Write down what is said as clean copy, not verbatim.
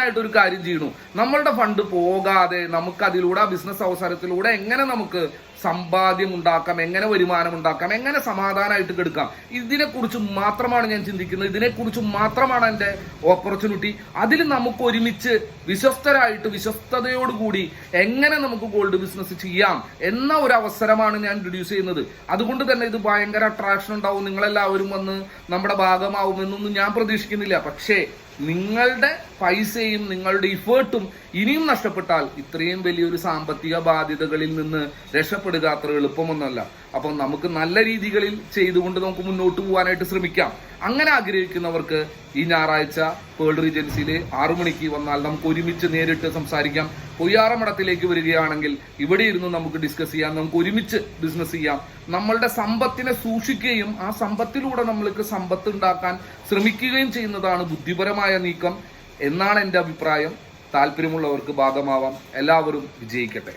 ആയിട്ടൊരു കാര്യം ചെയ്യണു. നമ്മളുടെ ഫണ്ട് പോകാതെ നമുക്ക് അതിലൂടെ ആ ബിസിനസ് അവസരത്തിലൂടെ എങ്ങനെ നമുക്ക് സമ്പാദ്യം ഉണ്ടാക്കാം, എങ്ങനെ വരുമാനം ഉണ്ടാക്കാം, എങ്ങനെ സമാധാനമായിട്ട് കെടുക്കാം, ഇതിനെക്കുറിച്ച് മാത്രമാണ് ഞാൻ ചിന്തിക്കുന്നത്. ഇതിനെക്കുറിച്ച് മാത്രമാണ് എൻ്റെ ഓപ്പർച്യൂണിറ്റി. അതിൽ നമുക്ക് ഒരുമിച്ച് വിശ്വസ്തരായിട്ട് വിശ്വസ്തയോടുകൂടി എങ്ങനെ നമുക്ക് ഗോൾഡ് ബിസിനസ് ചെയ്യാം എന്ന ഒരു അവസരമാണ് ഞാൻ ഇൻട്രൊഡ്യൂസ് ചെയ്യുന്നത്. അതുകൊണ്ട് തന്നെ ഇത് ഭയങ്കര അട്രാക്ഷൻ ഉണ്ടാവും, നിങ്ങളെല്ലാവരും വന്ന് നമ്മുടെ ഭാഗമാവുമെന്നൊന്നും ഞാൻ പ്രതീക്ഷിക്കുന്നില്ല. പക്ഷേ നിങ്ങളുടെ പൈസയും നിങ്ങളുടെ ഇഫേർട്ടും ഇനിയും നഷ്ടപ്പെട്ടാൽ ഇത്രയും വലിയൊരു സാമ്പത്തിക ബാധ്യതകളിൽ നിന്ന് രക്ഷപ്പെടുക അത്ര എളുപ്പമൊന്നുമല്ല. അപ്പം നമുക്ക് നല്ല രീതികളിൽ ചെയ്തുകൊണ്ട് നമുക്ക് മുന്നോട്ട് പോകാനായിട്ട് ശ്രമിക്കാം. അങ്ങനെ ആഗ്രഹിക്കുന്നവർക്ക് ഈ ഞായറാഴ്ച പേൾ റീജൻസിയിൽ 6 മണിക്ക് വന്നാൽ നമുക്ക് ഒരുമിച്ച് നേരിട്ട് സംസാരിക്കാം. കൊയ്യാറമഠത്തിലേക്ക് വരികയാണെങ്കിൽ ഇവിടെ ഇരുന്ന് നമുക്ക് ഡിസ്കസ് ചെയ്യാം, നമുക്ക് ഒരുമിച്ച് ബിസിനസ് ചെയ്യാം. നമ്മളുടെ സമ്പത്തിനെ സൂക്ഷിക്കുകയും ആ സമ്പത്തിലൂടെ നമ്മൾക്ക് സമ്പത്ത് ഉണ്ടാക്കാൻ ശ്രമിക്കുകയും ചെയ്യുന്നതാണ് ബുദ്ധിപരമായ നീക്കം എന്നാണ് എൻ്റെ അഭിപ്രായം. താല്പര്യമുള്ളവർക്ക് ഭാഗമാവാം. എല്ലാവരും വിജയിക്കട്ടെ.